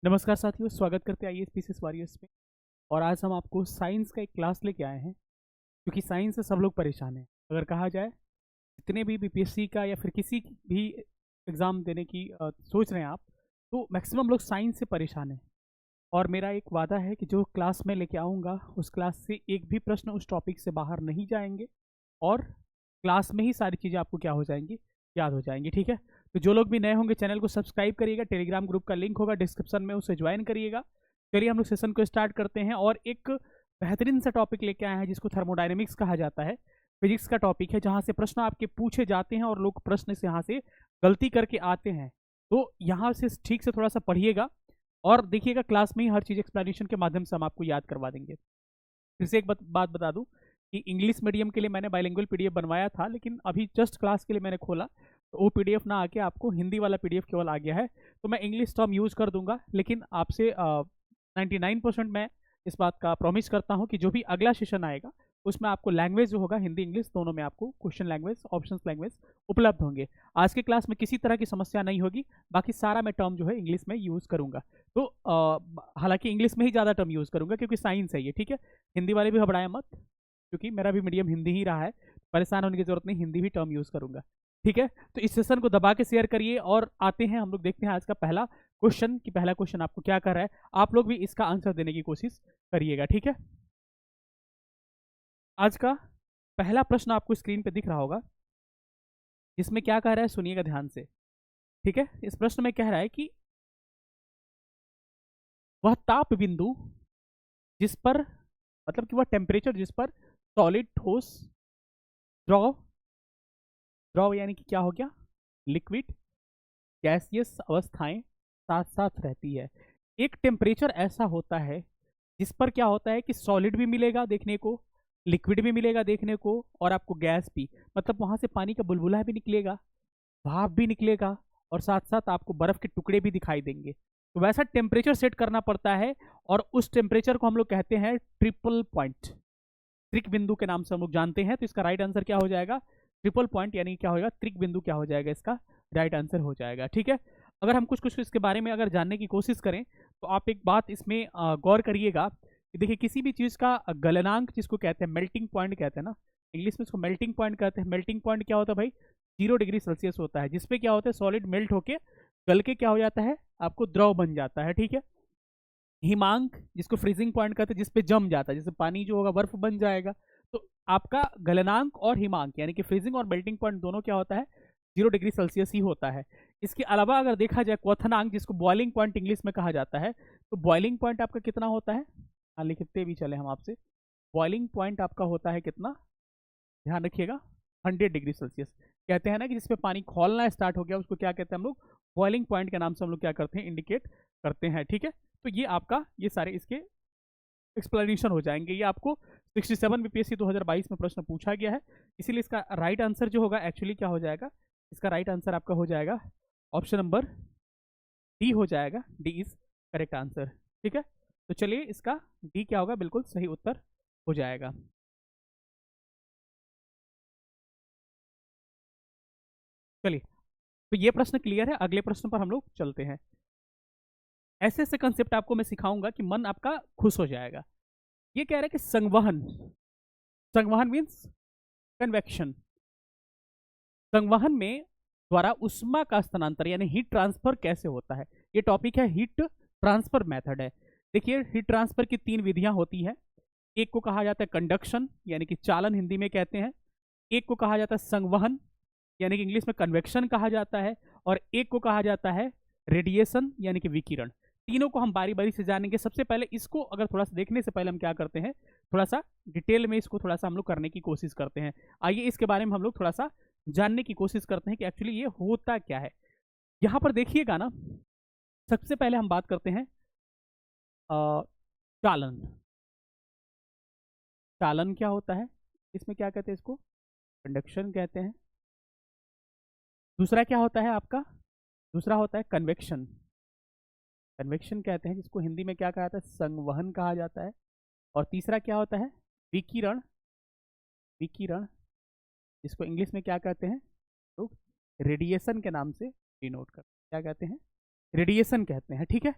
नमस्कार साथियों, स्वागत करते हैं आईएएस पीसीएस वॉरियर्स में। और आज हम आपको साइंस का एक क्लास लेके आए हैं, क्योंकि साइंस से सब लोग परेशान हैं। अगर कहा जाए, जितने भी बीपीएससी का या फिर किसी भी एग्ज़ाम देने की सोच रहे हैं आप, तो मैक्सिमम लोग साइंस से परेशान हैं। और मेरा एक वादा है कि जो क्लास मैं लेके आऊँगा, उस क्लास से एक भी प्रश्न उस टॉपिक से बाहर नहीं जाएंगे और क्लास में ही सारी चीज़ें आपको क्या हो जाएंगी, याद हो जाएंगी। ठीक है, तो जो लोग भी नए होंगे चैनल को सब्सक्राइब करिएगा। टेलीग्राम ग्रुप का लिंक होगा डिस्क्रिप्शन में, उसे ज्वाइन करिएगा। चलिए हम लोग सेशन को स्टार्ट करते हैं। और एक बेहतरीन सा टॉपिक लेके आए हैं जिसको थर्मोडायनेमिक्स कहा जाता है। फिजिक्स का टॉपिक है, जहाँ से प्रश्न आपके पूछे जाते हैं और लोग प्रश्न से यहाँ से गलती करके आते हैं। तो यहाँ से ठीक से थोड़ा सा पढ़िएगा और देखिएगा, क्लास में ही हर चीज़ एक्सप्लेनेशन के माध्यम से हम आपको याद करवा देंगे। फिर से एक बात बता दूं कि इंग्लिश मीडियम के लिए मैंने बाइलिंगुअल पीडीएफ बनवाया था, लेकिन अभी जस्ट क्लास के लिए मैंने खोला तो वो पीडीएफ ना आके आपको हिंदी वाला पीडीएफ केवल आ गया है। तो मैं इंग्लिश टर्म यूज़ कर दूंगा, लेकिन आपसे 99% मैं इस बात का प्रॉमिस करता हूँ कि जो भी अगला सेशन आएगा उसमें आपको लैंग्वेज जो होगा, हिंदी इंग्लिश दोनों में आपको क्वेश्चन लैंग्वेज, ऑप्शंस लैंग्वेज उपलब्ध होंगे। आज के क्लास में किसी तरह की समस्या नहीं होगी, बाकी सारा मैं टर्म जो है इंग्लिश में यूज़ करूंगा। तो हालांकि इंग्लिश में ही ज़्यादा टर्म यूज़ करूंगा क्योंकि साइंस है ये। ठीक है, हिंदी वाले भी घबराए मत, क्योंकि मेरा भी मीडियम हिंदी ही रहा है। परेशान होने की जरूरत नहीं, हिंदी भी टर्म यूज़ करूंगा। ठीक है, तो इस सेशन को दबा के शेयर करिए और आते हैं हम लोग, देखते हैं आज का पहला क्वेश्चन कि पहला क्वेश्चन आपको क्या कर रहा है। आप लोग भी इसका आंसर देने की कोशिश करिएगा। ठीक है, आज का पहला प्रश्न आपको स्क्रीन पे दिख रहा होगा, जिसमें क्या कह रहा है सुनिएगा ध्यान से। ठीक है, इस प्रश्न में कह रहा है कि वह ताप बिंदु जिस पर, मतलब कि वह टेम्परेचर जिस पर सॉलिड, ठोस, द्रव, द्रव यानी कि क्या हो गया, लिक्विड, गैसियस अवस्थाएं साथ साथ रहती है। एक टेम्परेचर ऐसा होता है जिस पर क्या होता है कि सॉलिड भी मिलेगा देखने को, लिक्विड भी मिलेगा देखने को, और आपको गैस भी, मतलब वहां से पानी का बुलबुला भी निकलेगा, भाप भी निकलेगा, और साथ साथ आपको बर्फ के टुकड़े भी दिखाई देंगे। तो वैसा टेम्परेचर सेट करना पड़ता है, और उस टेम्परेचर को हम लोग कहते हैं ट्रिपल पॉइंट, त्रिक बिंदु के नाम से हम लोग जानते हैं। तो इसका राइट आंसर क्या हो जाएगा, ट्रिपल पॉइंट, यानी क्या होगा, त्रिक बिंदु क्या हो जाएगा, इसका राइट आंसर हो जाएगा। ठीक है, अगर हम कुछ कुछ इसके बारे में अगर जानने की कोशिश करें तो आप एक बात इसमें गौर करिएगा कि देखिए, किसी भी चीज़ का गलनांक जिसको कहते हैं, मेल्टिंग पॉइंट कहते हैं ना, इंग्लिश में इसको मेल्टिंग पॉइंट कहते हैं। मेल्टिंग पॉइंट क्या होता है भाई, 0 डिग्री सेल्सियस होता है, जिसपे क्या होता है, सॉलिड मेल्ट होके गल के क्या हो जाता है, आपको द्रव बन जाता है। ठीक है, हिमांक जिसको फ्रीजिंग पॉइंट कहते हैं, जिसपे जम जाता है, जैसे पानी जो होगा बर्फ बन जाएगा। तो आपका गलनांक और हिमांक यानी कि फ्रीजिंग और मेल्टिंग पॉइंट दोनों क्या होता है, 0 डिग्री सेल्सियस ही होता है। इसके अलावा अगर देखा जाए क्वथनांक, जिसको बॉइलिंग पॉइंट इंग्लिश में कहा जाता है, तो बॉइलिंग पॉइंट आपका कितना होता है, हाँ लिखते भी चले हम आपसे, बॉइलिंग पॉइंट आपका होता है कितना, ध्यान रखिएगा, 100 डिग्री सेल्सियस। कहते हैं ना कि जिसपे पानी खौलना स्टार्ट हो गया उसको क्या कहते हैं हम लोग, बॉइलिंग पॉइंट के नाम से हम लोग क्या करते हैं, इंडिकेट करते हैं। ठीक है, तो ये आपका, ये सारे इसके एक्सप्लेनेशन हो जाएंगे। ये आपको 67 बीपीएससी 2022 में प्रश्न पूछा गया है, इसीलिए इसका राइट आंसर जो होगा एक्चुअली क्या हो जाएगा, इसका राइट आंसर आपका हो जाएगा ऑप्शन नंबर डी हो जाएगा। D is correct answer. ठीक है, तो चलिए इसका डी क्या होगा, बिल्कुल सही उत्तर हो जाएगा। चलिए, तो ये प्रश्न क्लियर है, अगले प्रश्न पर हम लोग चलते हैं। ऐसे ऐसे कंसेप्ट आपको मैं सिखाऊंगा कि मन आपका खुश हो जाएगा। ये कह रहा है कि संवहन, संवहन मीन्स कन्वेक्शन, संवहन में द्वारा उष्मा का स्थानांतर यानी हीट ट्रांसफर कैसे होता है। ये टॉपिक है, हीट ट्रांसफर मेथड है। देखिए, हीट ट्रांसफर की 3 विधियां होती हैं। एक को कहा जाता है कंडक्शन यानी कि चालन हिंदी में कहते हैं, एक को कहा जाता है संवहन यानी कि इंग्लिश में कन्वेक्शन कहा जाता है, और एक को कहा जाता है रेडिएशन यानी कि विकिरण। तीनों को हम बारी बारी से जानेंगे। सबसे पहले इसको अगर थोड़ा सा देखने से पहले हम क्या करते हैं, थोड़ा सा डिटेल में इसको थोड़ा सा हम लोग करने की कोशिश करते हैं। आइए इसके बारे में हम लोग थोड़ा सा जानने की कोशिश करते हैं कि एक्चुअली ये होता क्या है। यहाँ पर देखिएगा ना, सबसे पहले हम बात करते हैं चालन। चालन क्या होता है, इसमें क्या कहते हैं, इसको कंडक्शन कहते हैं। दूसरा क्या होता है आपका, दूसरा होता है कन्वेक्शन, कन्वेक्शन कहते हैं जिसको हिंदी में क्या कहा जाता है, संवहन कहा जाता है। और तीसरा क्या होता है, विकिरण, विकिरण जिसको इंग्लिश में क्या कहते हैं लोग, रेडिएशन के नाम से डिनोट करते हैं। क्या कहते हैं, रेडिएशन कहते हैं। ठीक है,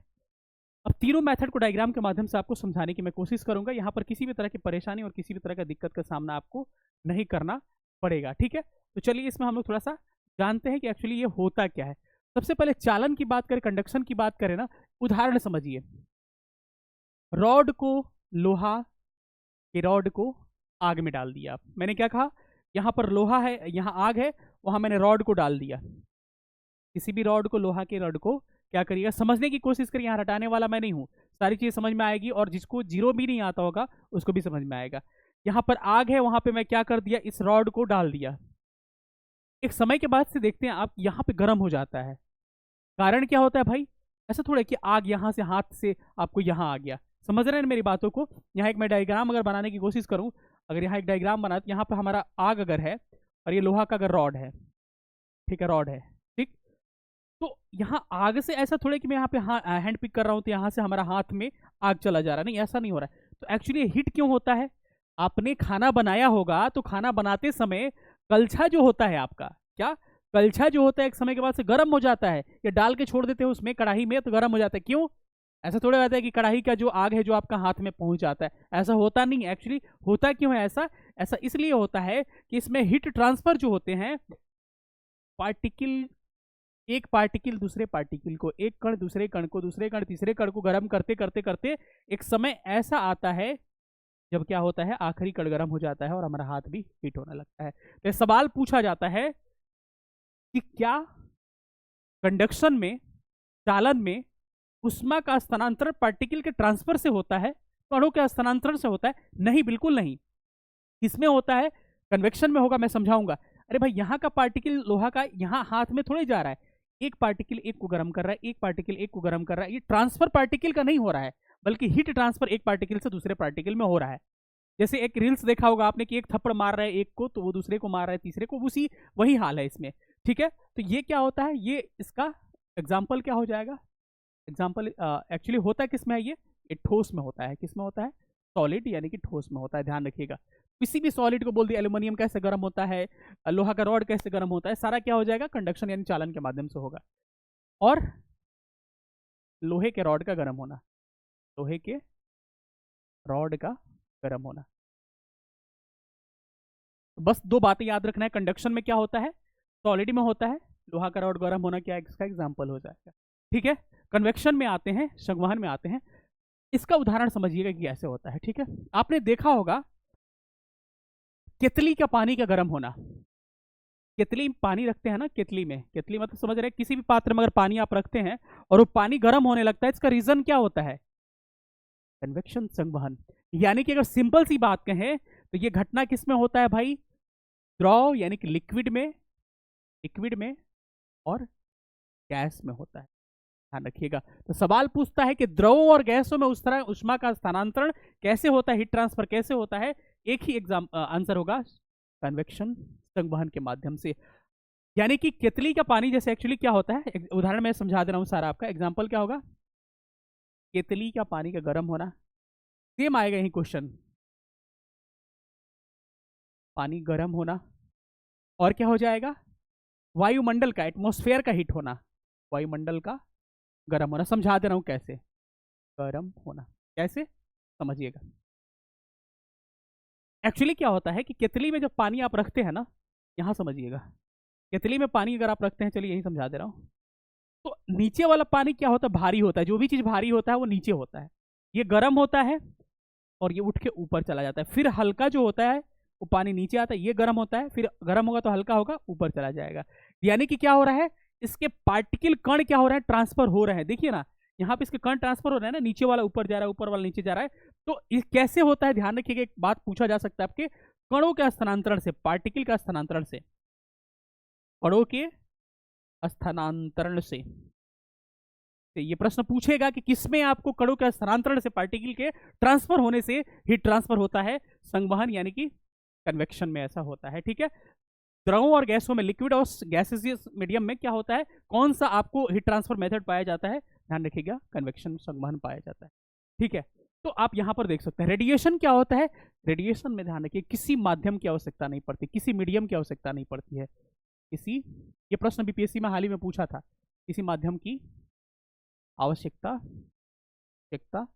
अब तीनों मेथड को डायग्राम के माध्यम से आपको समझाने की मैं कोशिश करूंगा। यहाँ पर किसी भी तरह की परेशानी और किसी भी तरह का दिक्कत का सामना आपको नहीं करना पड़ेगा, ठीक है। तो चलिए इसमें हम लोग थोड़ा सा जानते हैं कि एक्चुअली ये होता क्या है। सबसे पहले चालन की बात करें, कंडक्शन की बात करें ना, उदाहरण समझिए। रॉड को, लोहा के रॉड को आग में डाल दिया। मैंने क्या कहा, यहां पर लोहा है, यहां आग है, वहां मैंने रॉड को डाल दिया। किसी भी रॉड को, लोहा के रॉड को क्या करिएगा, समझने की कोशिश करिए। यहाँ रटाने वाला मैं नहीं हूं, सारी चीज समझ में आएगी, और जिसको जीरो भी नहीं आता होगा उसको भी समझ में आएगा। यहां पर आग है, वहां पे मैं क्या कर दिया, इस रॉड को डाल दिया। एक समय के बाद से देखते हैं आप, यहां पे गर्म हो जाता है। कारण क्या होता है भाई, ऐसा थोड़ा कि आग यहां से हाथ से आपको यहां आ गया। समझ रहे हैं मेरी बातों को। यहाँ एक मैं डायग्राम अगर बनाने की कोशिश करूं, अगर यहाँ एक डायग्राम बना, तो यहाँ पे हमारा आग अगर है और ये लोहा का अगर रॉड है, ठीक है, रॉड है, ठीक। तो यहाँ आग से ऐसा थोड़ा कि मैं यहाँ पे हैंड पिक कर रहा हूँ तो यहाँ से हमारा हाथ में आग चला जा रहा है, नहीं, ऐसा नहीं हो रहा है। तो एक्चुअली हिट क्यों होता है, आपने खाना बनाया होगा तो खाना बनाते समय कलछा जो होता है आपका, क्या कलछा जो होता है एक समय के बाद से गर्म हो जाता है, या डाल के छोड़ देते हो उसमें कढ़ाई में तो गर्म हो जाता है। क्यों, ऐसा थोड़ा होता है कि कढ़ाई का जो आग है जो आपका हाथ में पहुंच जाता है, ऐसा होता नहीं। एक्चुअली होता क्यों है ऐसा, ऐसा इसलिए होता है कि इसमें हीट ट्रांसफर जो होते हैं, पार्टिकल, एक पार्टिकल दूसरे पार्टिकल को, एक कण दूसरे कण को, दूसरे कण तीसरे कण को गर्म करते करते करते एक समय ऐसा आता है जब क्या होता है, आखिरी कण गर्म हो जाता है और हमारा हाथ भी हीट होने लगता है। तो सवाल पूछा जाता है कि क्या कंडक्शन में, चालन में उष्मा का स्थानांतरण पार्टिकल के ट्रांसफर से होता है, कणों के स्थानांतरण से होता है? नहीं, बिल्कुल नहीं। किसमें होता है, कन्वेक्शन में होगा। मैं समझाऊंगा। अरे भाई, यहाँ का पार्टिकल लोहा का यहाँ हाथ में थोड़े जा रहा है, एक पार्टिकल एक को गर्म कर रहा है, एक पार्टिकल एक को गर्म कर रहा है। ये ट्रांसफर पार्टिकल का नहीं हो रहा है, बल्कि हीट ट्रांसफर एक पार्टिकल से दूसरे पार्टिकल में हो रहा है। जैसे एक रील्स देखा होगा आपने कि एक थप्पड़ मार रहा है एक को, तो वो दूसरे को मार रहा है तीसरे को, उसी वही हाल है इसमें, ठीक है। तो ये क्या होता है, ये इसका एग्जाम्पल क्या हो जाएगा, एग्जाम्पल एक्चुअली होता है किसमें है, ये ठोस में होता है। किसमें होता है, सॉलिड यानी कि ठोस में होता है। ध्यान रखिएगा, किसी भी सॉलिड को बोल दिया, एल्यूमिनियम कैसे गर्म होता है, लोहा का रॉड कैसे गर्म होता है, सारा क्या हो जाएगा, कंडक्शन यानी चालन के माध्यम से होगा। और लोहे के रॉड का गर्म होना, लोहे के रॉड का गर्म होना, बस दो बातें याद रखना है। कंडक्शन में क्या होता है, सॉलिड में होता है, लोहा का रॉड गर्म होना क्या इसका एग्जाम्पल हो जाएगा, ठीक है। कन्वेक्शन में आते हैं, संवहन में आते हैं। इसका उदाहरण समझिएगा कि कैसे होता है, ठीक है। आपने देखा होगा केतली का पानी का गर्म होना। केतली में पानी रखते हैं ना, केतली में, केतली मतलब समझ रहे हैं, किसी भी पात्र में अगर पानी आप रखते हैं और वो पानी गर्म होने लगता है, इसका रीजन क्या होता है, कन्वेक्शन, संवहन। यानी कि अगर सिंपल सी बात कहें तो ये घटना किस में होता है भाई, द्रव यानी कि लिक्विड में, लिक्विड में और गैस में होता है। ध्यान रखिएगा। तो सवाल पूछता है कि द्रवों और गैसों में उस तरह उष्मा का स्थानांतरण कैसे होता है, हीट ट्रांसफर कैसे होता है। एक ही एग्जाम आंसर होगा, कन्वेक्शन, संवहन के माध्यम से। यानी कि केतली का पानी जैसे एक्चुअली क्या होता है, उदाहरण मैं समझा दे रहा हूं सारा। आपका एग्जाम्पल क्या होगा, केतली का पानी का गर्म होना, सेम आएगा यही क्वेश्चन, पानी गर्म होना, और क्या हो जाएगा, वायुमंडल का, एटमॉस्फेयर का हीट होना, वायुमंडल का गर्म होना। समझा दे रहा हूं कैसे, गर्म होना कैसे, समझिएगा। एक्चुअली क्या होता है कि केतली में जब पानी आप रखते हैं ना, यहां समझिएगा, केतली में पानी अगर आप रखते हैं, चलिए यही समझा दे रहा हूं। तो नीचे वाला पानी क्या होता है, भारी होता है। जो भी चीज भारी होता है वो नीचे होता है, ये गर्म होता है और ये उठ के ऊपर चला जाता है। फिर हल्का जो होता है वो पानी नीचे आता है, ये गर्म होता है, फिर गर्म होगा तो हल्का होगा, ऊपर चला जाएगा। यानी कि क्या हो रहा है, इसके पार्टिकल कण क्या हो रहा है, ट्रांसफर हो रहे हैं। देखिए ना, यहाँ पे इसके कण ट्रांसफर हो रहे हैं ना, नीचे वाला ऊपर जा रहा है, ऊपर वाला नीचे जा रहा है। तो कैसे होता है, ध्यान रखिएगा। एक बात पूछा जा सकता है आपके, कणों के स्थानांतरण से, पार्टिकल का स्थानांतरण से, कणों के स्थानांतरण से। ये प्रश्न पूछेगा कि किसमें आपको कणों के स्थानांतरण से, पार्टिकल के ट्रांसफर होने से हीट ट्रांसफर होता है, संवहन यानी कि कन्वेक्शन में ऐसा होता है, ठीक है। द्रवों और गैसों में, लिक्विड और गैसेसियस मीडियम में क्या होता है, कौन सा आपको हीट ट्रांसफर मेथड पाया जाता है, ध्यान रखिएगा, कन्वेक्शन, संवहन पाया जाता है, ठीक है। तो आप यहां पर देख सकते हैं रेडिएशन क्या होता है। रेडिएशन में ध्यान रखिए, किसी माध्यम की आवश्यकता नहीं पड़ती, किसी मीडियम की आवश्यकता नहीं पड़ती है। किसी, ये प्रश्न बीपीएससी में हाल ही में पूछा था, किसी माध्यम की आवश्यकता आवश्यकता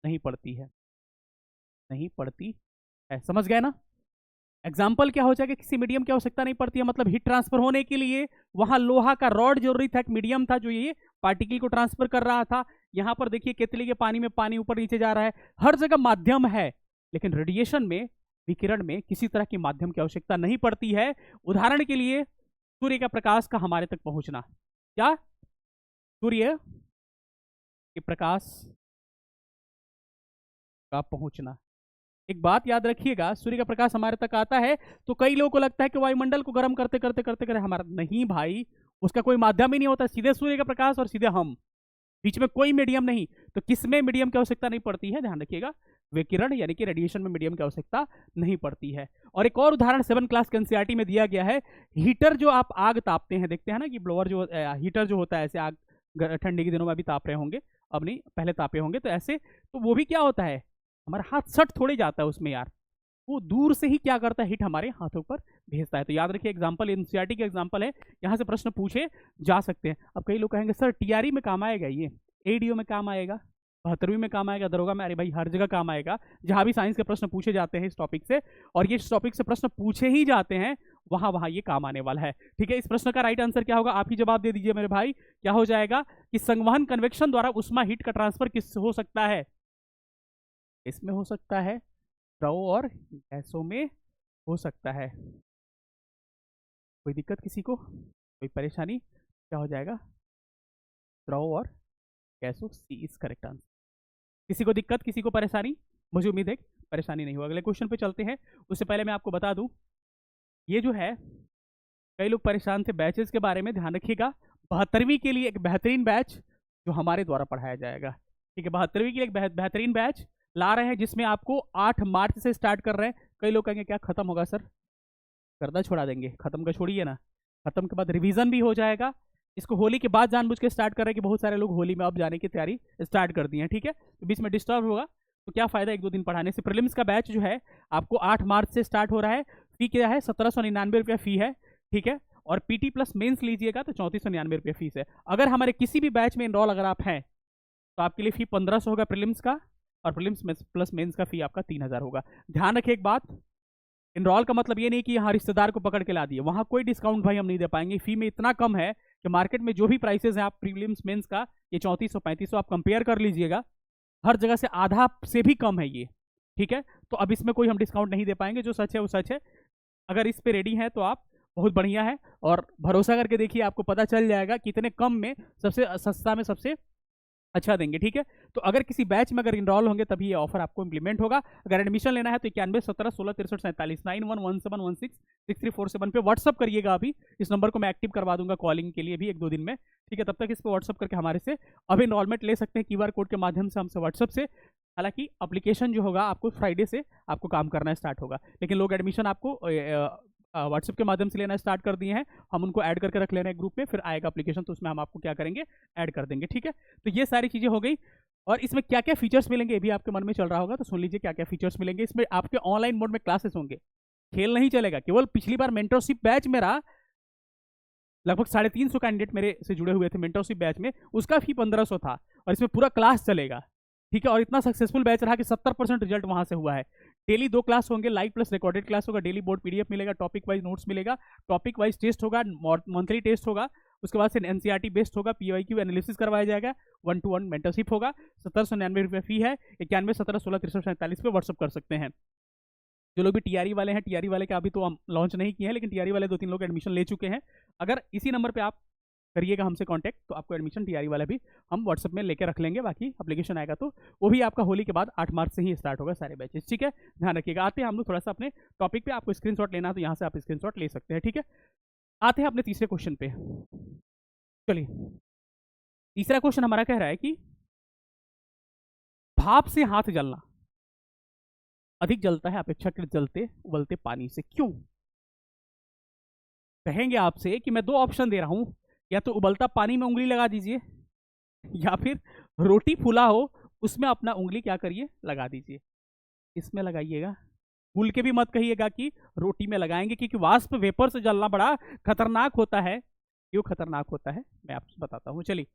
नहीं पड़ती है, नहीं पड़ती है। समझ गए ना? एग्जाम्पल क्या हो जाएगा, किसी मीडियम की आवश्यकता नहीं पड़ती है, मतलब हीट ट्रांसफर होने के लिए वहां लोहा का रॉड जरूरी था, एक मीडियम था जो ये पार्टिकल को ट्रांसफर कर रहा था। यहां पर देखिए केतली के पानी में पानी ऊपर नीचे जा रहा है, हर जगह माध्यम है, लेकिन रेडिएशन में, विकिरण में किसी तरह की माध्यम की आवश्यकता नहीं पड़ती है। उदाहरण के लिए सूर्य का प्रकाश का हमारे तक पहुंचना, क्या सूर्य के प्रकाश का पहुंचना, एक बात याद रखिएगा, सूर्य का प्रकाश हमारे तक आता है तो कई लोगों को लगता है कि वायुमंडल को गर्म करते करते करते करते हमारा, नहीं भाई, उसका कोई माध्यम ही नहीं होता, सीधे सूर्य का प्रकाश और सीधे हम, बीच में कोई मीडियम नहीं। तो किसमें मीडियम की आवश्यकता नहीं पड़ती है, ध्यान रखिएगा, विकिरण यानी कि रेडिएशन में मीडियम की आवश्यकता नहीं पड़ती है। और एक और उदाहरण 7 क्लास के एनसीईआरटी में दिया गया है, हीटर जो आप आग तापते हैं, देखते हैं ना कि ब्लोअर जो हीटर जो होता है, ऐसे आग ठंडी के दिनों में भी ताप रहे होंगे, अब नहीं पहले तापे होंगे, तो ऐसे, तो वो भी क्या होता है, हमारा हाथ सट थोड़े जाता है उसमें यार, वो दूर से ही क्या करता है, हीट हमारे हाथों पर भेजता है। तो याद रखिए, एग्जांपल एनसीईआरटी के एग्जांपल है, यहाँ से प्रश्न पूछे जा सकते हैं। अब कई लोग कहेंगे सर टीआरई में काम आएगा, ये एडीओ में काम आएगा, 72वीं में काम आएगा, दरोगा में, अरे भाई हर जगह काम आएगा, जहां भी साइंस के प्रश्न पूछे जाते हैं इस टॉपिक से, और ये इस टॉपिक से प्रश्न पूछे ही जाते हैं, वहां वहां ये काम आने वाला है। ठीक है, इस प्रश्न का राइट आंसर क्या होगा, आप ही जवाब दे दीजिए मेरे भाई, क्या हो जाएगा कि संवहन कन्वेक्शन द्वारा उष्मा हीट का ट्रांसफर किस हो सकता है, इसमें हो सकता है, द्रव और गैसों में हो सकता है। कोई दिक्कत किसी को, कोई परेशानी, क्या हो जाएगा, द्रव और गैसों, सी इज करेक्ट आंसर। किसी को दिक्कत, किसी को परेशानी, मुझे उम्मीद है परेशानी नहीं होगा। अगले क्वेश्चन पे चलते हैं, उससे पहले मैं आपको बता दूं, ये जो है कई लोग परेशान थे बैचेस के बारे में, ध्यान रखिएगा, 72वीं के लिए एक बेहतरीन बैच जो हमारे द्वारा पढ़ाया जाएगा। ठीक है, 72वीं के लिए एक बेहतरीन बैच ला रहे हैं, जिसमें आपको 8 मार्च से स्टार्ट कर रहे हैं। कई लोग कहेंगे क्या खत्म होगा सर, गर्दा छोड़ा देंगे, खत्म का छोड़िए ना, खत्म के बाद रिवीजन भी हो जाएगा। इसको होली के बाद जानबूझ के स्टार्ट कर रहे हैं कि बहुत सारे लोग होली में अब जाने की तैयारी स्टार्ट कर दी है। ठीक है, तो बीच में डिस्टर्ब होगा, तो क्या फायदा 1-2 दिन पढ़ाने से। प्रीलिम्स का बैच जो है आपको 8 मार्च से स्टार्ट हो रहा है, फी क्या है, 1799 रुपया फी है। ठीक है, और पीटी प्लस मेंस लीजिएगा तो 3499 रुपया फीस है। अगर हमारे किसी भी बैच में इनरोल अगर आप हैं तो आपके लिए फी 1500 होगा प्रीलिम्स का, और प्रीलिम्स प्लस मेंस का फी आपका 3000 होगा। ध्यान रखिए एक बात, इनरोल का मतलब ये नहीं कि यहाँ रिश्तेदार को पकड़ के ला दिए, वहाँ कोई डिस्काउंट भाई हम नहीं दे पाएंगे, फी में इतना कम है कि मार्केट में जो भी प्राइसेस हैं, आप प्रीलिम्स मेंस का ये 3400-3500 आप कंपेयर कर लीजिएगा, हर जगह से आधा से भी कम है ये। ठीक है, तो अब इसमें कोई हम डिस्काउंट नहीं दे पाएंगे, जो सच है वो सच है। अगर इस पे रेडी है तो आप बहुत बढ़िया है, और भरोसा करके देखिए, आपको पता चल जाएगा कितने कम में, सबसे सस्ता में सबसे अच्छा देंगे। ठीक है, तो अगर किसी बैच में अगर इनरोल होंगे तभी ये ऑफर आपको इंप्लीमेंट होगा। अगर एडमिशन लेना है तो 9117166347 9117166347 पे व्हाट्सअप करिएगा। अभी इस नंबर को मैं एक्टिव करवा दूंगा कॉलिंग के लिए भी 1-2 दिन में। ठीक है, तब तक इस पर व्हाट्सअप करके हमारे से अब इनरोलमेंट ले सकते हैं QR कोड के माध्यम से, हमसे व्हाट्सअप से। हालांकि अप्लीकेशन जो होगा आपको फ्राइडे से आपको काम करना स्टार्ट होगा, लेकिन लोग एडमिशन आपको व्हाट्सएप के माध्यम से लेना स्टार्ट कर दिए हैं, हम उनको ऐड करके रख लेना है ग्रुप में, फिर आएगा एप्लीकेशन तो उसमें हम आपको क्या करेंगे, ऐड कर देंगे। ठीक है, तो ये सारी चीज़ें हो गई। और इसमें क्या क्या फीचर्स मिलेंगे ये भी आपके मन में चल रहा होगा, तो सुन लीजिए क्या क्या फीचर्स मिलेंगे। इसमें आपके ऑनलाइन मोड में क्लासेस होंगे, खेल नहीं चलेगा। केवल पिछली बार मेंटरशिप बैच मेरा लगभग 350 कैंडिडेट मेरे से जुड़े हुए थे मेंटरशिप बैच में, उसका फी 1500 था, और इसमें पूरा क्लास चलेगा। ठीक है, और इतना सक्सेसफुल बैच रहा कि 70% रिजल्ट वहां से हुआ है। डेली 2 क्लास होंगे, लाइव प्लस रिकॉर्डेड क्लास होगा, डेली बोर्ड PDF मिलेगा, टॉपिक वाइज नोट्स मिलेगा, टॉपिक वाइज टेस्ट होगा, मंथली टेस्ट होगा, उसके बाद से NCERT बेस्ड होगा, PYQ एनालिसिस करवाया जाएगा, 1-to-1 मेंटरशिप होगा। 1799 रुपये फी है, 9117166347 पे व्हाट्सअप कर सकते हैं। जो लोग भी TRE वाले हैं, TRE वाले का अभी तो हम लॉन्च नहीं किए हैं, लेकिन TRE वाले 2-3 लोग एडमिशन ले चुके हैं। अगर इसी नंबर पर आप करिएगा हमसे कांटेक्ट, तो आपको एडमिशन TRE वाला भी हम व्हाट्सएप में लेकर रख लेंगे। बाकी एप्लीकेशन आएगा तो वो भी आपका होली के बाद 8 मार्च से ही स्टार्ट होगा सारे बैचेस। ठीक है, ध्यान रखिएगा। आते हैं हम लोग थोड़ा सा अपने टॉपिक पे, आपको स्क्रीनशॉट लेना है तो यहाँ से आप स्क्रीनशॉट ले सकते हैं। ठीक है, आते हैं अपने तीसरे क्वेश्चन पे। चलिए, तीसरा क्वेश्चन हमारा कह रहा है कि भाप से हाथ जलना अधिक जलता है अपेक्षाकृत जलते उबलते पानी से, क्यों? कहेंगे आपसे कि मैं 2 ऑप्शन दे रहा हूं, या तो उबलता पानी में उंगली लगा दीजिए, या फिर रोटी फूला हो उसमें अपना उंगली क्या करिए, लगा दीजिए। इसमें लगाइएगा, भूल के भी मत कहिएगा कि रोटी में लगाएंगे, क्योंकि वाष्प वेपर से जलना बड़ा खतरनाक होता है। क्यों खतरनाक होता है मैं आपको बताता हूं। चलिए,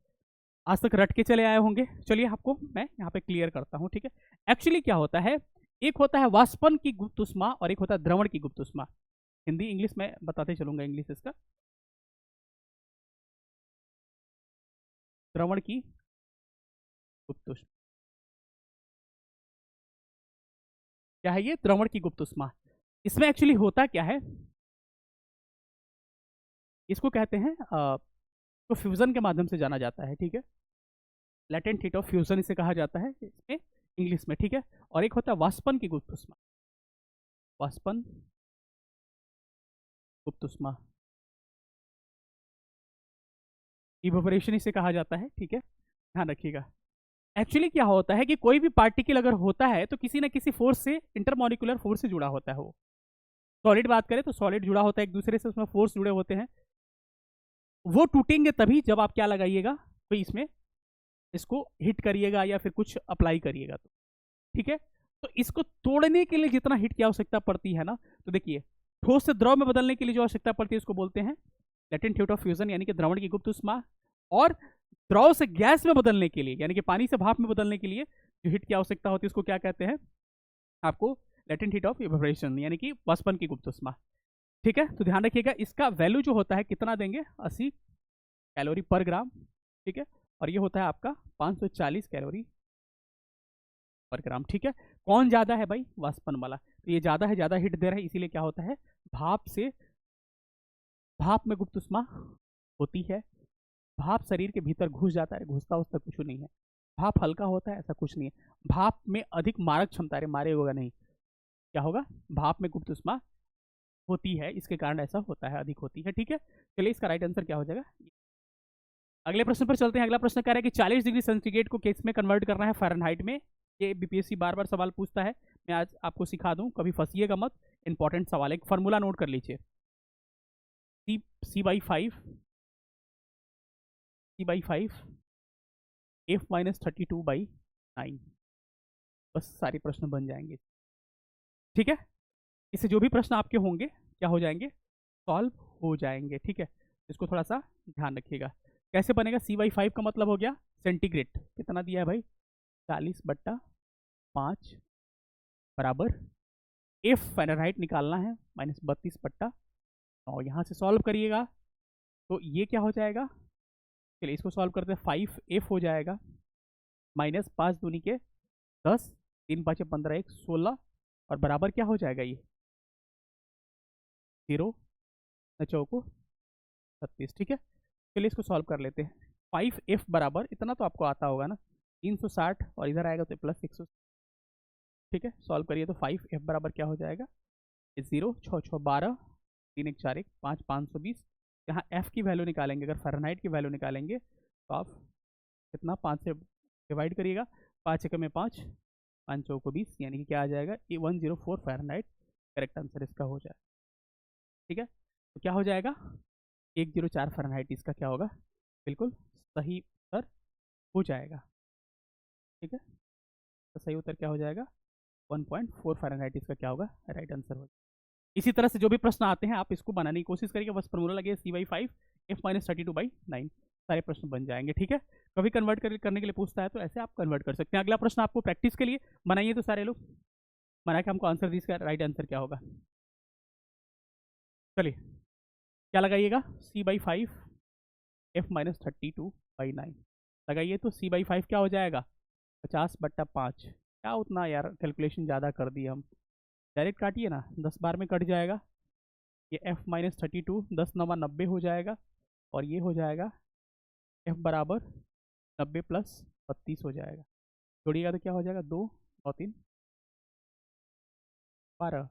आज तक रट के चले आए होंगे। चलिए आपको मैं यहाँ पे क्लियर करता हूँ, ठीक है। एक्चुअली क्या होता है, एक होता है वाष्पन की गुप्त उष्मा और एक होता है द्रवण की गुप्त उष्मा। हिंदी इंग्लिश में बताते चलूंगा, इंग्लिश इसका। द्रवण की गुप्त उष्मा क्या है, ये द्रवण की गुप्त उष्मा। इसमें एक्चुअली होता क्या है, इसको कहते हैं तो फ्यूजन के माध्यम से जाना जाता है, ठीक है। लेटेंट हीट ऑफ फ्यूजन इसे कहा जाता है इसमें इंग्लिश में, ठीक है। और एक होता है वाष्पन की गुप्त उष्मा, वाष्पन गुप्त उष्मा, इवेपोरेशन इसे कहा जाता है, ठीक है, ध्यान रखिएगा। एक्चुअली क्या होता है कि कोई भी पार्टिकल अगर होता है तो किसी ना किसी फोर्स से, इंटरमोलिकुलर फोर्स से जुड़ा होता है वो। सॉलिड बात करें तो सॉलिड जुड़ा होता है एक दूसरे से, उसमें फोर्स जुड़े होते हैं। वो टूटेंगे तभी जब आप क्या लगाइएगा, कोई इसमें इसको हिट करिएगा या फिर कुछ अप्लाई करिएगा तो, ठीक है। तो इसको तोड़ने के लिए जितना हिट की आवश्यकता पड़ती है ना, तो देखिए ठोस से द्रव में बदलने के लिए जो आवश्यकता पड़ती है उसको बोलते हैं लेटेंट हीट ऑफ फ्यूजन, यानी कि द्रवण की गुप्त उष्मा। और द्रव से गैस में बदलने के लिए, यानी कि पानी से भाप में बदलने के लिए जो हिट की आवश्यकता होती है उसको क्या कहते हैं आपको, लेटेंट हीट ऑफ इवेपोरेशन, यानी कि वाष्पन की गुप्त उष्मा, ठीक है। तो ध्यान रखिएगा इसका वैल्यू जो होता है कितना देंगे, 80 कैलोरी पर ग्राम, ठीक है। और ये होता है आपका 540 कैलोरी पर ग्राम, ठीक है। कौन ज्यादा है भाई, वाष्पन वाला, तो ये ज्यादा है, ज्यादा हिट दे रहा है, इसीलिए क्या होता है, भाप से, भाप में गुप्त उष्मा होती है। भाप शरीर के भीतर घुस जाता है, घुसता उसका कुछ नहीं है। भाप हल्का होता है, ऐसा कुछ नहीं है। भाप में अधिक मारक क्षमता है, मारे होगा नहीं, क्या होगा, भाप में गुप्त उष्मा होती है, इसके कारण ऐसा होता है, अधिक होती है, ठीक है। चलिए इसका राइट आंसर क्या हो जाएगा। अगले प्रश्न पर चलते हैं। अगला प्रश्न कह रहा है कि 40 डिग्री सेंटीग्रेड को किस में कन्वर्ट करना है, फ़ारेनहाइट में। ये बीपीएससी बार बार सवाल पूछता है, मैं आज आपको सिखा दूं, कभी फंसिएगा मत। इंपॉर्टेंट सवाल है, एक फॉर्मूला नोट कर लीजिए, C/5 F-32/9, बस सारे प्रश्न बन जाएंगे, ठीक है। इससे जो भी प्रश्न आपके होंगे क्या हो जाएंगे, सॉल्व हो जाएंगे, ठीक है। इसको थोड़ा सा ध्यान रखिएगा। कैसे बनेगा, C/5 का मतलब हो गया सेंटीग्रेड, कितना दिया है भाई, 40/5 बराबर F फ़ारेनहाइट निकालना है, -32/9। यहाँ से सॉल्व करिएगा तो ये क्या हो जाएगा, चलिए इसको सॉल्व करते हैं। 5F हो जाएगा, -5 दूनी के 10, 3 5 15, 1 16, और बराबर क्या हो जाएगा, ये 0 चौको 36, ठीक है। चलिए इसको सॉल्व कर लेते हैं। 5F बराबर, इतना तो आपको आता होगा ना, 360, और इधर आएगा तो +100, ठीक है। सॉल्व करिए तो 5F बराबर क्या हो जाएगा, 0 6 6 12, 3 1 4 1 5 520। यहाँ F की वैल्यू निकालेंगे, अगर फ़ारेनहाइट की वैल्यू निकालेंगे तो आप कितना, 5 से डिवाइड करिएगा, 5 1 में 5, 5 चौको 20, यानी कि क्या आ जाएगा, 104 फ़ारेनहाइट करेक्ट आंसर इसका हो जाए, ठीक है। तो क्या हो जाएगा, 104 फ़ारेनहाइट इसका क्या होगा, बिल्कुल सही उत्तर हो जाएगा, ठीक है। तो सही उत्तर क्या हो जाएगा, 1.4 फ़ारेनहाइट इसका क्या होगा, राइट आंसर हो जाएगा। इसी तरह से जो भी प्रश्न आते हैं आप इसको बनाने की कोशिश करिए, बस फॉर्मूला लगे C/5 F-32/9, सारे प्रश्न बन जाएंगे, ठीक है। कभी कन्वर्ट करने के लिए पूछता है तो ऐसे आप कन्वर्ट कर सकते हैं। अगला प्रश्न आपको प्रैक्टिस के लिए बनाइए, तो सारे लोग बना के हमको आंसर दीजिए, इसका राइट आंसर क्या होगा। चलिए क्या लगाइएगा, C/5 F-32/9 लगाइए, तो C/5 क्या हो जाएगा, 50/5। क्या उतना यार, कैलकुलेशन ज़्यादा कर दिए हम, डायरेक्ट काटिए ना, 10 बार में कट जाएगा। ये F-32, 10 9 90 हो जाएगा, और ये हो जाएगा F बराबर 90 + 32 हो जाएगा। जोड़िएगा तो क्या हो जाएगा, 2 और 3 12,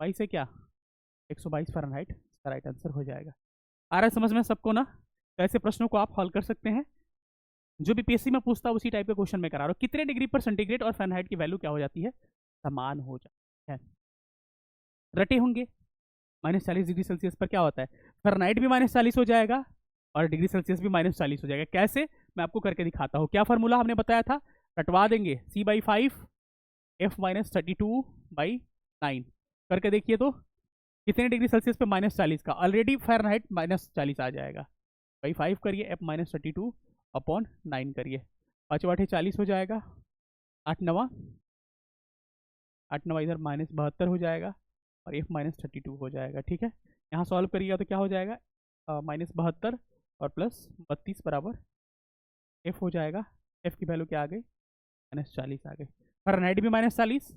22 से क्या, 122 फ़ारेनहाइट, इसका राइट आंसर हो जाएगा। आ रहा है समझ में सबको ना, तो ऐसे प्रश्नों को आप हल कर सकते हैं, जो भी पीएससी में पूछता है उसी टाइप के क्वेश्चन में करा रहा हूँ। कितने डिग्री पर सेंटीग्रेड और फ़ारेनहाइट की वैल्यू क्या हो जाती है, समान हो जाती है, रटे होंगे। -40 डिग्री सेल्सियस पर क्या होता है, फ़ारेनहाइट भी -40 हो जाएगा और डिग्री सेल्सियस भी -40 हो जाएगा। कैसे, मैं आपको करके दिखाता हूँ। क्या फार्मूला हमने बताया था, रटवा देंगे, C/5 F-32/9 करके देखिए तो कितने डिग्री सेल्सियस पे, -40 का, ऑलरेडी फ़ारेनहाइट -40 आ जाएगा। बाई 5 करिए F-32, अपॉन 9 करिए, 5 8 40 हो जाएगा, 8 9 इधर -72 हो जाएगा और f -32 हो जाएगा। ठीक है, यहाँ सॉल्व करिएगा तो क्या हो जाएगा, -72 और +32 बराबर f हो जाएगा। f की वैल्यू क्या आ गई, -40 आ गई। फ़ारेनहाइट भी -40,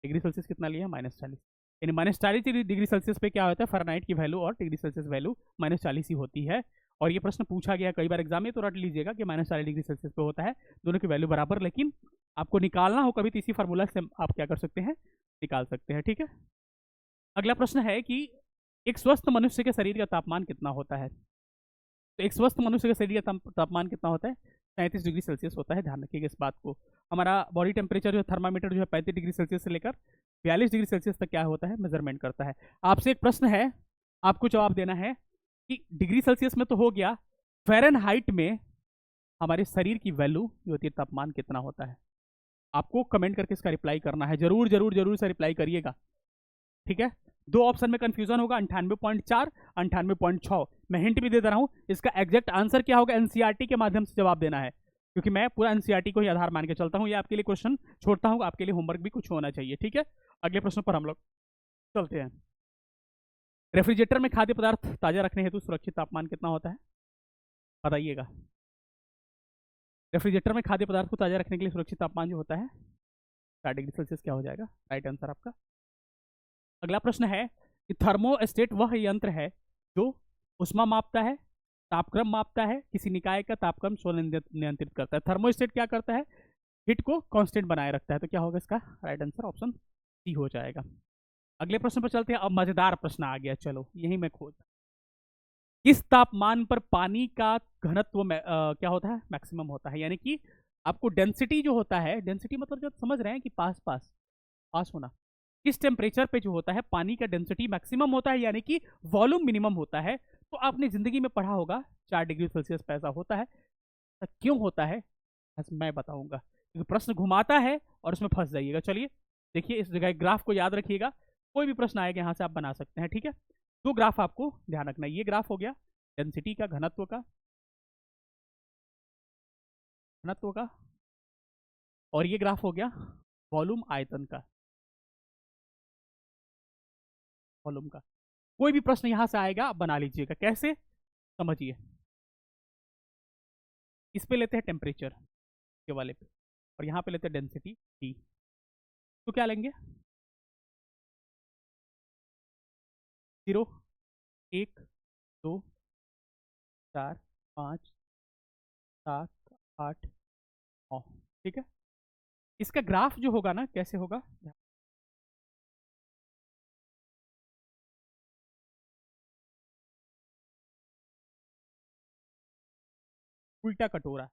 डिग्री सेल्सियस कितना लिया, -40, यानी -40 डिग्री सेल्सियस पे क्या होता है, फ़ारेनहाइट की वैल्यू और डिग्री सेल्सियस वैल्यू -40 ही होती है। और ये प्रश्न पूछा गया कई बार एग्जाम में, तो रट लीजिएगा कि -40 डिग्री सेल्सियस पे होता है, दोनों की वैल्यू बराबर। लेकिन आपको निकालना हो कभी तो इसी फार्मूला से आप क्या कर सकते हैं, निकाल सकते हैं। ठीक है, अगला प्रश्न है कि एक स्वस्थ मनुष्य के शरीर का तापमान कितना होता है। तो एक स्वस्थ मनुष्य के शरीर का तापमान कितना होता है, 37 डिग्री सेल्सियस होता है। ध्यान रखिएगा इस बात को। हमारा बॉडी टेम्परेचर जो है, थर्मामीटर जो है 35 डिग्री सेल्सियस से लेकर 42 डिग्री सेल्सियस तक क्या होता है, मेजरमेंट करता है। आपसे एक प्रश्न है, आपको जवाब देना है कि डिग्री सेल्सियस में तो हो गया, फ़ारेनहाइट में हमारे शरीर की वैल्यू जो होती है, तापमान कितना होता है। आपको कमेंट करके इसका रिप्लाई करना है, जरूर जरूर जरूर से रिप्लाई करिएगा। ठीक है, दो ऑप्शन में कंफ्यूजन होगा, 98.4, 98.6। मैं हिंट भी दे दे रहा हूं, इसका एग्जैक्ट आंसर क्या होगा, एनसीईआरटी के माध्यम से जवाब देना है, क्योंकि मैं पूरा एनसीईआरटी को ही आधार मान के चलता हूं। ये आपके लिए क्वेश्चन छोड़ता हूं, आपके लिए होमवर्क भी कुछ होना चाहिए। ठीक है, अगले प्रश्न पर हम लोग चलते हैं। रेफ्रिजरेटर में खाद्य पदार्थ ताजा रखने हेतु सुरक्षित तापमान कितना होता है, बताइएगा। रेफ्रिजरेटर में खाद्य पदार्थ को ताजा रखने के लिए सुरक्षित तापमान जो होता है 4 डिग्री सेल्सियस क्या हो जाएगा, राइट आंसर आपका। अगला प्रश्न है कि थर्मोस्टेट वह यंत्र है जो ऊष्मा मापता है, तापक्रम मापता है, किसी निकाय का तापक्रम स्वयं नियंत्रित करता है। थर्मोस्टेट क्या करता है, हीट को कांस्टेंट बनाए रखता है। तो क्या होगा इसका राइट आंसर, ऑप्शन सी हो जाएगा। अगले प्रश्न पर चलते हैं। अब मजेदार प्रश्न आ गया, चलो यही मैं खोज। किस तापमान पर पानी का घनत्व क्या होता है, मैक्सिमम होता है। यानी कि आपको डेंसिटी जो होता है, डेंसिटी मतलब जो समझ रहे हैं कि पास पास पास होना, किस टेम्परेचर पे जो होता है पानी का डेंसिटी मैक्सिमम होता है, यानी कि वॉल्यूम मिनिमम होता है। तो आपने जिंदगी में पढ़ा होगा 4 डिग्री सेल्सियस पे ऐसा होता है। तो क्यों होता है, बस मैं बताऊंगा, क्योंकि प्रश्न घुमाता है और उसमें फंस जाइएगा। चलिए देखिए, इस जगह ग्राफ को याद रखिएगा, कोई भी प्रश्न आएगा यहाँ से आप बना सकते हैं। ठीक है, दो ग्राफ आपको ध्यान रखना है। ये ग्राफ हो गया डेंसिटी का, घनत्व का, और ये ग्राफ हो गया वॉल्यूम आयतन का, वॉल्यूम का। कोई भी प्रश्न यहां से आएगा आप बना लीजिएगा। कैसे, समझिए। इस पे लेते हैं टेम्परेचर के वाले पे, और यहाँ पे लेते हैं डेंसिटी टी। तो क्या लेंगे, 0 1 2 4 5 7 8 9। ठीक है, इसका ग्राफ जो होगा ना, कैसे होगा, उल्टा कटोरा।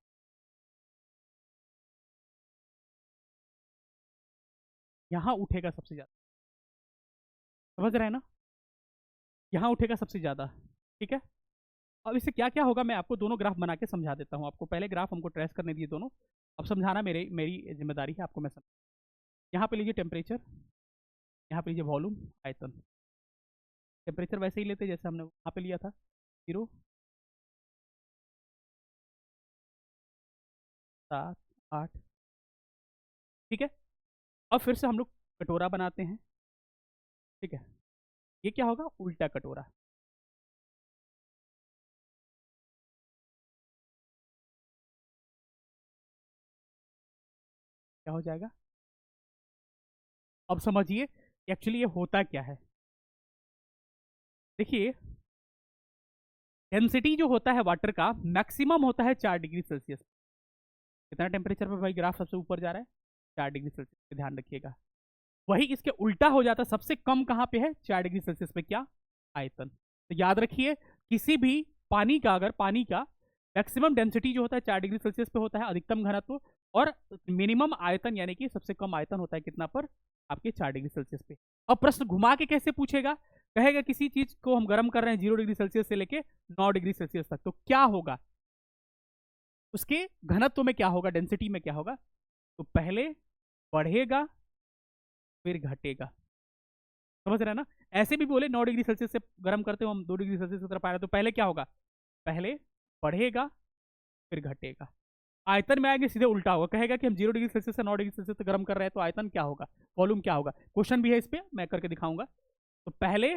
यहाँ उठेगा सबसे ज्यादा, समझ रहे हैं ना, यहाँ उठेगा सबसे ज्यादा। ठीक है, अब इससे क्या क्या होगा मैं आपको दोनों ग्राफ बना के समझा देता हूँ। आपको पहले ग्राफ हमको ट्रेस करने दिए दोनों, अब समझाना मेरी जिम्मेदारी है, आपको मैं समझ। यहाँ पे लीजिए टेम्परेचर, यहाँ पे लीजिए वॉल्यूम आयतन। टेम्परेचर वैसे ही लेते जैसे हमने वहाँ पे लिया था, 0 7 8। ठीक है, अब फिर से हम लोग कटोरा बनाते हैं। ठीक है, ये क्या होगा, उल्टा कटोरा। क्या हो जाएगा, अब समझिए एक्चुअली ये होता क्या है। देखिए, डेंसिटी जो होता है वाटर का मैक्सिमम होता है 4 डिग्री सेल्सियस। कितना टेम्परेचर पे भाई ग्राफ सबसे ऊपर जा रहा है, 4 डिग्री सेल्सियस पे, ध्यान रखिएगा। वही इसके उल्टा हो जाता है, सबसे कम कहां पे है, 4 डिग्री सेल्सियस पे, क्या, आयतन। तो याद रखिए, किसी भी पानी का, अगर पानी का मैक्सिमम डेंसिटी जो होता है 4 डिग्री सेल्सियस पे होता है, अधिकतम घनत्व, और मिनिमम आयतन यानी कि सबसे कम आयतन होता है कितना पर, आपके 4 डिग्री सेल्सियस पे। अब प्रश्न घुमा के कैसे पूछेगा, कहेगा किसी चीज को हम गर्म कर रहे हैं 0 डिग्री सेल्सियस से लेके 9 डिग्री सेल्सियस तक, तो क्या होगा, उसके घनत्व में क्या होगा, डेंसिटी में क्या होगा। तो पहले बढ़ेगा फिर घटेगा, समझ रहे हैं ना। ऐसे भी बोले 9 डिग्री सेल्सियस से गर्म करते हो हम 2 डिग्री सेल्सियस की तरफ आ रहे हैं, तो पहले क्या होगा, पहले बढ़ेगा फिर घटेगा। आयतन में आएंगे सीधे उल्टा होगा, कहेगा कि हम 0 डिग्री सेल्सियस से 9 डिग्री सेल्सियस तक गर्म कर रहे हैं, तो आयतन क्या होगा, वॉल्यूम क्या होगा। क्वेश्चन भी है इस पर, मैं करके दिखाऊंगा। तो पहले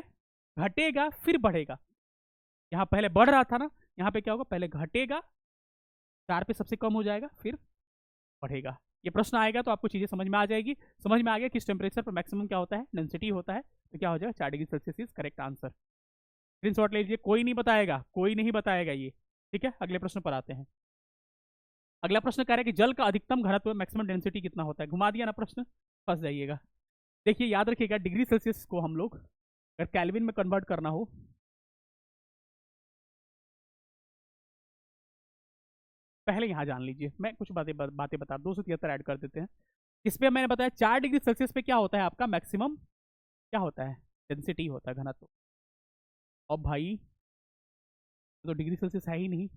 घटेगा फिर बढ़ेगा, यहाँ पहले बढ़ रहा था ना, यहाँ पे क्या होगा, पहले घटेगा, 4 पे सबसे कम हो जाएगा, फिर बढ़ेगा। ये प्रश्न आएगा तो आपको चीजें समझ में आ जाएगी। समझ में आ गया किस टेम्परेचर पर मैक्सिमम क्या होता है, डेंसिटी होता है, तो क्या हो जाएगा 4 degree Celsius is correct answer. Screenshot ले लीजिए, कोई नहीं बताएगा, कोई नहीं बताएगा ये। ठीक है, अगले प्रश्न पर आते हैं। अगला प्रश्न कह रहा है कि जल का अधिकतम घनत्व मैक्सिमम डेंसिटी कितना होता है। घुमा दिया ना प्रश्न, फंस जाइएगा। देखिए याद रखिएगा, डिग्री सेल्सियस को हम लोग अगर केल्विन में कन्वर्ट करना हो, पहले यहां जान लीजिए, मैं कुछ बातें बता, 273 ऐड कर देते हैं। इस पे मैंने बताया 4 डिग्री सेल्सियस पे क्या होता है आपका मैक्सिमम, क्या होता है, डेंसिटी होता है, घनत्व। अब भाई तो डिग्री सेल्सियस है ही नहीं,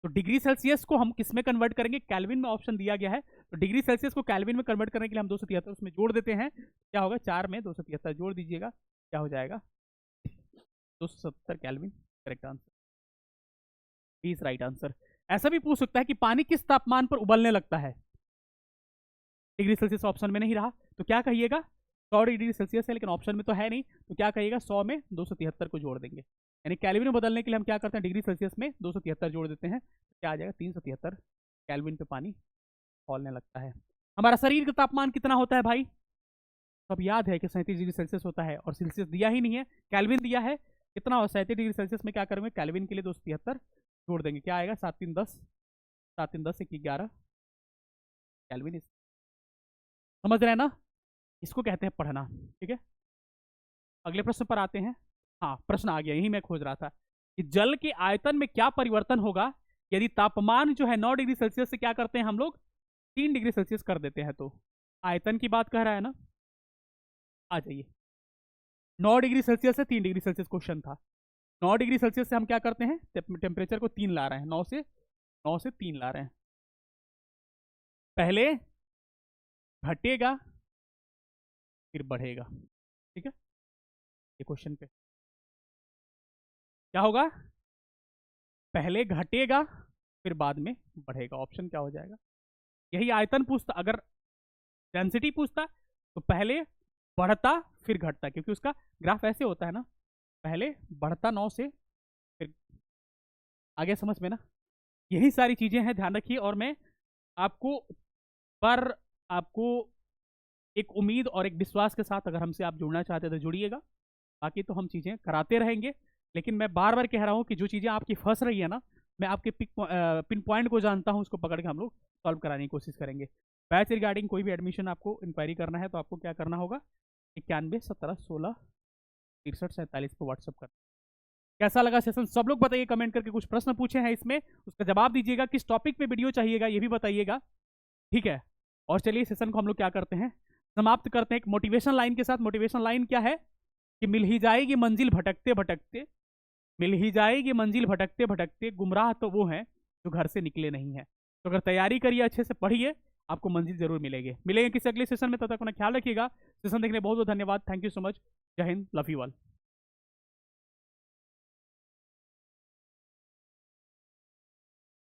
तो डिग्री सेल्सियस को हम किस में कन्वर्ट करेंगे, केल्विन में ऑप्शन दिया गया है, तो डिग्री सेल्सियस को केल्विन में कन्वर्ट करने के लिए हम 273 उसमें जोड़ देते हैं। क्या होगा, 4 में 273 जोड़ दीजिएगा, क्या हो जाएगा 270 kelvin, correct answer, please right answer. ऐसा भी पूछ सकता है कि पानी किस तापमान पर उबलने लगता है, डिग्री सेल्सियस ऑप्शन में नहीं रहा, तो क्या कहिएगा 100 डिग्री सेल्सियस है, लेकिन ऑप्शन में तो है नहीं, तो क्या कहिएगा 100 में 273 को जोड़ देंगे। यानी केल्विन में बदलने के लिए हम क्या करते हैं, डिग्री सेल्सियस में 273 जोड़ देते हैं, क्या आ जाएगा 373 केल्विन पे पानी खौलने लगता है। हमारा शरीर का तापमान कितना होता है भाई, सब याद है कि 37 डिग्री सेल्सियस होता है, और सेल्सियस दिया ही नहीं है, केल्विन दिया है। कितना हो 37 डिग्री सेल्सियस में क्या करेंगे, केल्विन के लिए 273 जोड़ देंगे, क्या आएगा 7 3 10, 7 3 10 1 11 केल्विन। समझ रहे हैं ना, इसको कहते हैं पढ़ना। ठीक है, अगले प्रश्न पर आते हैं। हाँ प्रश्न आ गया, यही मैं खोज रहा था कि जल के आयतन में क्या परिवर्तन होगा यदि तापमान जो है 9 डिग्री सेल्सियस से क्या करते हैं हम लोग 3 डिग्री सेल्सियस कर देते हैं। तो आयतन की बात कह रहा है ना, आ जाइए, 9 डिग्री सेल्सियस से 3 डिग्री सेल्सियस क्वेश्चन था। 9 डिग्री सेल्सियस से हम क्या करते हैं, टेम्परेचर को 3 ला रहे हैं, 9 से 3 ला रहे हैं। पहले घटेगा फिर बढ़ेगा। ठीक है, ये क्वेश्चन पे क्या होगा, पहले घटेगा फिर बाद में बढ़ेगा, ऑप्शन क्या हो जाएगा, यही आयतन पूछता। अगर डेंसिटी पूछता तो पहले बढ़ता फिर घटता, क्योंकि उसका ग्राफ ऐसे होता है ना, पहले बढ़ता 9 से, फिर आगे समझ में ना। यही सारी चीजें हैं, ध्यान रखिए। और मैं आपको पर आपको एक उम्मीद और एक विश्वास के साथ अगर हमसे आप जुड़ना चाहते तो जुड़िएगा, बाकी तो हम चीज़ें कराते रहेंगे। लेकिन मैं बार बार कह रहा हूँ कि जो चीज़ें आपकी फंस रही है ना, मैं आपके पिन पॉइंट को जानता हूँ, उसको पकड़ के हम लोग सॉल्व कराने की कोशिश करेंगे। बैच रिगार्डिंग कोई भी एडमिशन आपको इंक्वायरी करना है तो आपको क्या करना होगा, 91 17 16 63 47 पर व्हाट्सअप कर। कैसा लगा सेशन, सब लोग बताइए कमेंट करके। कुछ प्रश्न पूछे हैं इसमें, उसका जवाब दीजिएगा। किस टॉपिक पे वीडियो चाहिएगा ये भी बताइएगा, ठीक है। और चलिए सेशन को हम लोग क्या करते हैं, समाप्त करते हैं एक मोटिवेशन लाइन के साथ। मोटिवेशन लाइन क्या है कि मिल ही जाएगी मंजिल भटकते भटकते, मिल ही जाएगी मंजिल भटकते भटकते, गुमराह तो वो हैं जो घर से निकले नहीं है। तो अगर तैयारी करिए, अच्छे से पढ़िए, आपको मंजिल जरूर मिलेंगे किसी अगले सेशन में। तब तक अपना ख्याल रखिएगा। सेशन देखने बहुत बहुत धन्यवाद, थैंक यू सो मच, जय हिंद, लव यू ऑल।